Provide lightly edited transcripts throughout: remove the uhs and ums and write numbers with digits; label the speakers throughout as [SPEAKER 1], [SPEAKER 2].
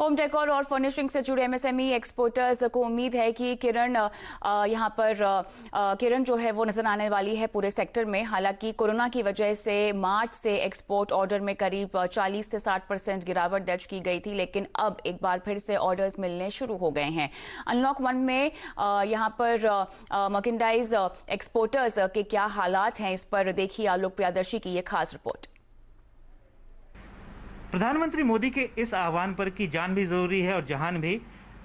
[SPEAKER 1] Home decor और furnishing से जुड़े एमएसएमई एक्सपोर्टर्स को उम्मीद है कि किरण यहाँ पर किरण जो है वो नजर आने वाली है पूरे सेक्टर में। हालांकि कोरोना की वजह से मार्च से एक्सपोर्ट ऑर्डर में करीब 40 से 60% गिरावट दर्ज की गई थी, लेकिन अब एक बार फिर से ऑर्डर्स मिलने शुरू हो गए हैं। अनलॉक 1 में यहाँ पर मर्केंडाइज एक्सपोर्टर्स के क्या हालात हैं, इस पर देखिए आलोक प्रियदर्शी की ये खास रिपोर्ट।
[SPEAKER 2] प्रधानमंत्री मोदी के इस आह्वान पर कि जान भी जरूरी है और जहान भी,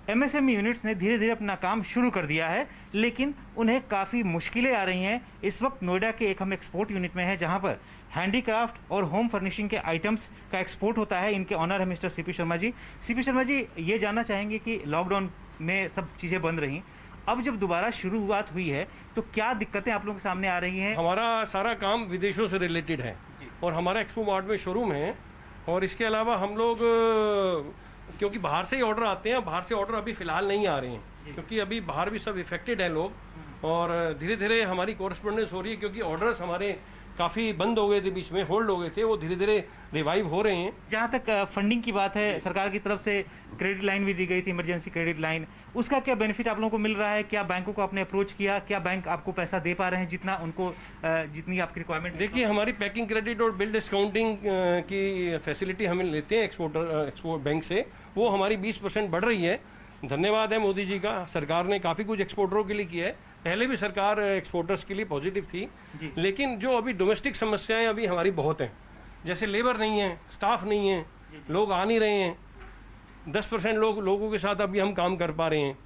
[SPEAKER 2] एमएसएमई यूनिट्स ने धीरे धीरे अपना काम शुरू कर दिया है, लेकिन उन्हें काफ़ी मुश्किलें आ रही हैं। इस वक्त नोएडा के एक हम एक्सपोर्ट यूनिट में हैं, जहां पर हैंडीक्राफ्ट और होम फर्निशिंग के आइटम्स का एक्सपोर्ट होता है। इनके ऑनर है mister CP Sharma ji. CP Sharma ji, ये जानना चाहेंगे कि लॉकडाउन में सब चीज़ें बंद रहीं, अब जब दोबारा शुरुआत हुई है तो क्या दिक्कतें आप लोगों के सामने आ रही हैं?
[SPEAKER 3] हमारा सारा काम विदेशों से रिलेटेड है और हमारा एक्सपो मार्ट में शोरूम है, और इसके अलावा हम लोग क्योंकि बाहर से ही ऑर्डर आते हैं, बाहर से ऑर्डर अभी फ़िलहाल नहीं आ रहे हैं क्योंकि अभी बाहर भी सब इफेक्टेड हैं लोग, और धीरे धीरे हमारी कोरस्पोंडेंस हो रही है क्योंकि ऑर्डर्स हमारे काफ़ी बंद हो गए थे, बीच में होल्ड हो गए थे, वो धीरे धीरे रिवाइव हो रहे हैं।
[SPEAKER 2] जहाँ तक फंडिंग की बात है, सरकार की तरफ से क्रेडिट लाइन भी दी गई थी, इमरजेंसी क्रेडिट लाइन, उसका क्या बेनिफिट आप लोगों को मिल रहा है? क्या बैंकों को आपने अप्रोच किया? क्या बैंक आपको पैसा दे पा रहे हैं जितना उनको जितनी आपकी रिक्वायरमेंट?
[SPEAKER 3] देखिए, हमारी पैकिंग क्रेडिट और बिल डिस्काउंटिंग की फैसिलिटी हमें लेते हैं एक्सपोर्ट बैंक से, वो हमारी 20% बढ़ रही है। धन्यवाद है मोदी जी का, सरकार ने काफ़ी कुछ एक्सपोर्टरों के लिए किया है। पहले भी सरकार एक्सपोर्टर्स के लिए पॉजिटिव थी, लेकिन जो अभी डोमेस्टिक समस्याएं अभी हमारी बहुत हैं, जैसे लेबर नहीं है, स्टाफ नहीं है, लोग आ नहीं रहे हैं, 10% लोगों के साथ अभी हम काम कर पा रहे हैं।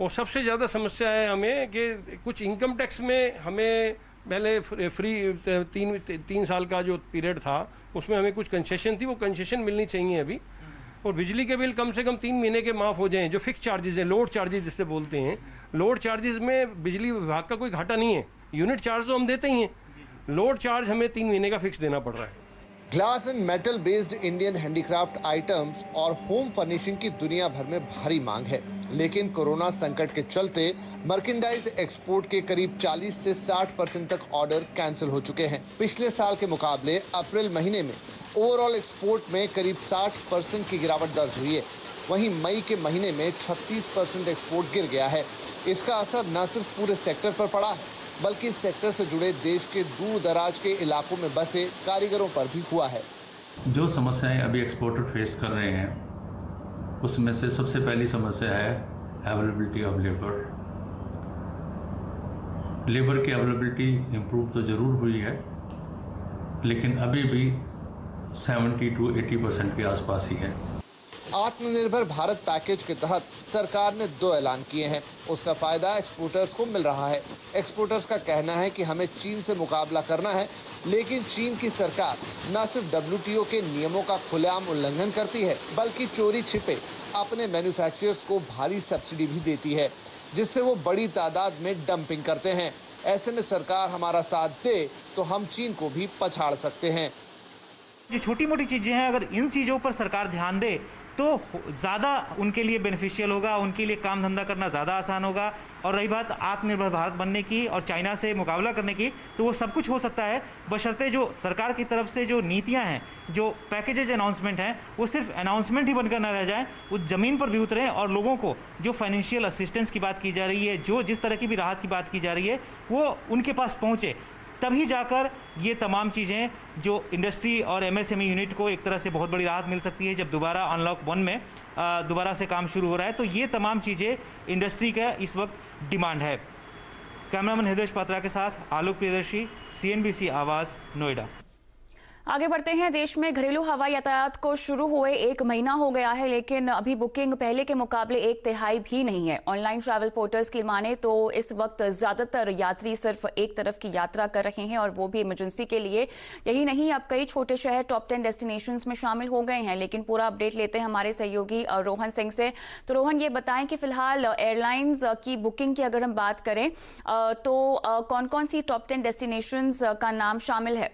[SPEAKER 3] और सबसे ज़्यादा समस्या है हमें कि कुछ इनकम टैक्स में हमें पहले फ्री 3 साल का जो पीरियड था उसमें हमें कुछ कंसेशन थी, वो कंसेशन मिलनी चाहिए अभी। और बिजली के बिल कम से कम 3 महीने के माफ़ हो जाएं, जो फिक्स चार्जेस हैं, लोड चार्जेस जिससे बोलते हैं। लोड चार्जेस में बिजली विभाग का कोई घाटा नहीं है, यूनिट चार्ज तो हम देते ही हैं, लोड चार्ज हमें 3 महीने का फिक्स देना पड़ रहा है।
[SPEAKER 4] Glass and metal based Indian handicraft items और होम फर्निशिंग की दुनिया भर में भारी मांग है, लेकिन कोरोना संकट के चलते मर्केंडाइज एक्सपोर्ट के करीब 40 से 60% तक ऑर्डर कैंसिल हो चुके हैं। पिछले साल के मुकाबले अप्रैल महीने में ओवरऑल एक्सपोर्ट में करीब 60% की गिरावट दर्ज हुई है। वहीं मई के महीने में 36% एक्सपोर्ट गिर गया है। इसका असर न सिर्फ पूरे सेक्टर पर पड़ा है, बल्कि इस सेक्टर से जुड़े देश के दूर दराज के इलाकों में बसे कारीगरों पर भी हुआ है। जो
[SPEAKER 5] समस्याएं अभी एक्सपोर्टर फेस कर रहे हैं, उसमें से सबसे पहली समस्या है अवेलेबिलिटी ऑफ लेबर। लेबर की अवेलेबिलिटी इम्प्रूव तो ज़रूर हुई है, लेकिन अभी भी 70 to 80% के आसपास ही है।
[SPEAKER 4] आत्मनिर्भर भारत पैकेज के तहत सरकार ने 2 ऐलान किए हैं, उसका फायदा एक्सपोर्टर्स को मिल रहा है। एक्सपोर्टर्स का कहना है कि हमें चीन से मुकाबला करना है, लेकिन चीन की सरकार न सिर्फ WTO के नियमों का खुलेआम उल्लंघन करती है, बल्कि चोरी छिपे अपने मैन्युफैक्चरर्स को भारी सब्सिडी भी देती है, जिससे वो बड़ी तादाद में डंपिंग करते हैं। ऐसे में सरकार हमारा साथ दे तो हम चीन को भी पछाड़ सकते हैं।
[SPEAKER 2] जो छोटी मोटी चीज़ें हैं, अगर इन चीज़ों पर सरकार ध्यान दे तो ज़्यादा उनके लिए बेनिफिशियल होगा, उनके लिए काम धंधा करना ज़्यादा आसान होगा। और रही बात आत्मनिर्भर भारत बनने की और चाइना से मुकाबला करने की, तो वो सब कुछ हो सकता है, बशर्ते जो सरकार की तरफ से जो नीतियां हैं, जो पैकेजेज अनाउंसमेंट हैं, वो सिर्फ अनाउंसमेंट ही बनकर ना रह जाए, वो ज़मीन पर भी उतरें और लोगों को जो फाइनेंशियल असिस्टेंस की बात की जा रही है, जो जिस तरह की भी राहत की बात की जा रही है, वो उनके पास पहुँचे। तभी जाकर ये तमाम चीज़ें जो इंडस्ट्री और एमएसएमई यूनिट को एक तरह से बहुत बड़ी राहत मिल सकती है। जब दोबारा अनलॉक 1 में दोबारा से काम शुरू हो रहा है, तो ये तमाम चीज़ें इंडस्ट्री का इस वक्त डिमांड है। कैमरामैन हृदय पात्रा के साथ आलोक प्रियदर्शी, CNBC आवाज़, नोएडा।
[SPEAKER 1] आगे बढ़ते हैं। देश में घरेलू हवाई यातायात को शुरू हुए 1 महीना हो गया है, लेकिन अभी बुकिंग पहले के मुकाबले 1/3 भी नहीं है। ऑनलाइन ट्रैवल पोर्टल्स की माने तो इस वक्त ज्यादातर यात्री सिर्फ एक तरफ की यात्रा कर रहे हैं, और वो भी इमरजेंसी के लिए। यही नहीं, अब कई छोटे शहर टॉप 10 डेस्टिनेशंस में शामिल हो गए हैं। लेकिन पूरा अपडेट लेते हैं हमारे सहयोगी रोहन सिंह से। तो रोहन, ये बताएं कि फिलहाल एयरलाइंस की बुकिंग की अगर हम बात करें तो कौन कौन सी टॉप 10 डेस्टिनेशंस का नाम शामिल है?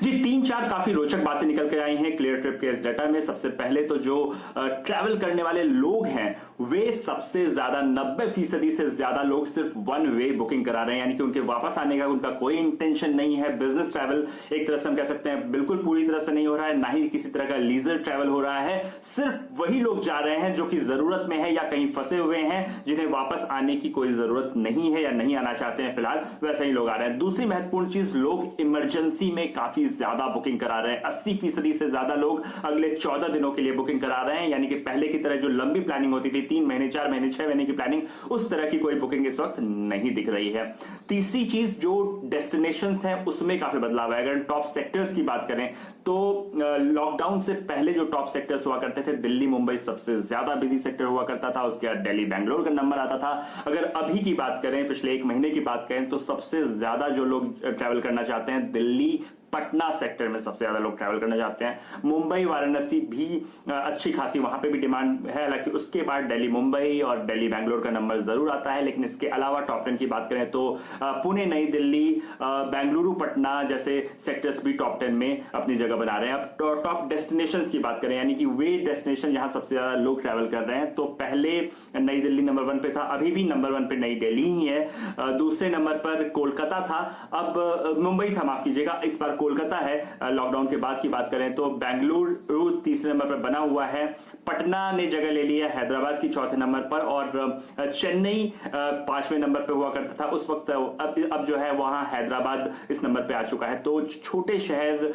[SPEAKER 6] जी 3-4 काफी रोचक बातें निकल के आई हैं क्लियर ट्रिप के इस डाटा में। सबसे पहले तो जो ट्रैवल करने वाले लोग हैं वे सबसे ज्यादा 90% से ज्यादा लोग सिर्फ वन वे बुकिंग करा रहे हैं, यानी कि उनके वापस आने का उनका कोई इंटेंशन नहीं है। बिजनेस ट्रैवल एक तरह से हम कह सकते हैं बिल्कुल पूरी तरह से नहीं हो रहा है, ना ही किसी तरह का लीजर ट्रैवल हो रहा है। सिर्फ वही लोग जा रहे हैं जो कि जरूरत में है या कहीं फंसे हुए हैं, जिन्हें वापस आने की कोई जरूरत नहीं है या नहीं आना चाहते हैं फिलहाल, वैसे ही लोग आ रहे हैं। दूसरी महत्वपूर्ण चीज, लोग इमरजेंसी में काफी ज्यादा बुकिंग करा रहे हैं। 80% से ज्यादा लोग अगले 14 दिनों के लिए बुकिंग करा रहे हैं, यानी कि पहले की तरह जो लंबी प्लानिंग होती थी 3 महीने 4 महीने 6 महीने की प्लानिंग, उस तरह की कोई बुकिंग इस वक्त नहीं दिख रही है। तीसरी चीज, जो डेस्टिनेशंस हैं उसमें काफी बदलाव है। अगर टॉप सेक्टर्स की बात करें तो लॉकडाउन से पहले जो टॉप सेक्टर्स हुआ करते थे, दिल्ली मुंबई सबसे ज्यादा बिजी सेक्टर हुआ करता था, उसके बाद दिल्ली बेंगलोर का नंबर आता था। अगर अभी की बात करें, पिछले 1 महीने की बात करें, तो सबसे ज्यादा जो लोग ट्रैवल करना चाहते हैं दिल्ली पटना सेक्टर में सबसे ज्यादा लोग ट्रैवल करना चाहते हैं। मुंबई वाराणसी भी अच्छी खासी वहां पे भी डिमांड है, हालांकि उसके बाद दिल्ली मुंबई और दिल्ली बेंगलोर का नंबर जरूर आता है। लेकिन इसके अलावा टॉप 10 की बात करें तो पुणे नई दिल्ली बेंगलुरु पटना जैसे सेक्टर्स भी टॉप 10 में अपनी जगह बना रहे हैं। अब टॉप डेस्टिनेशंस की बात करें, यानी कि वे डेस्टिनेशन जहां सबसे ज्यादा लोग ट्रैवल कर रहे हैं, तो पहले नई दिल्ली नंबर 1 पे था, अभी भी नंबर 1 पे नई दिल्ली ही है। दूसरे नंबर पर कोलकाता था, अब मुंबई था, माफ कीजिएगा, इस बार कोलकाता है। लॉकडाउन के बाद की बात करें तो बेंगलुरु तीसरे नंबर पर बना हुआ है, पटना ने जगह ले ली है हैदराबाद की चौथे नंबर पर, और चेन्नई 5वें नंबर पर हुआ करता था उस वक्त। अब जो है वहां हैदराबाद इस नंबर पे आ चुका है। तो छोटे शहर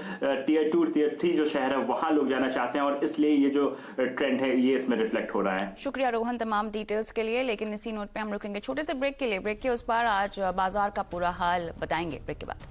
[SPEAKER 6] टियर 2 टियर 3 जो शहर है वहां लोग जाना चाहते हैं, और इसलिए ये जो ट्रेंड है ये इसमें रिफ्लेक्ट हो रहा है।
[SPEAKER 1] शुक्रिया रोहन तमाम डिटेल्स के लिए। लेकिन इसी नोट पे हम रुकेंगे छोटे से ब्रेक के लिए। ब्रेक के उस पार आज बाजार का पूरा हाल बताएंगे ब्रेक के बाद।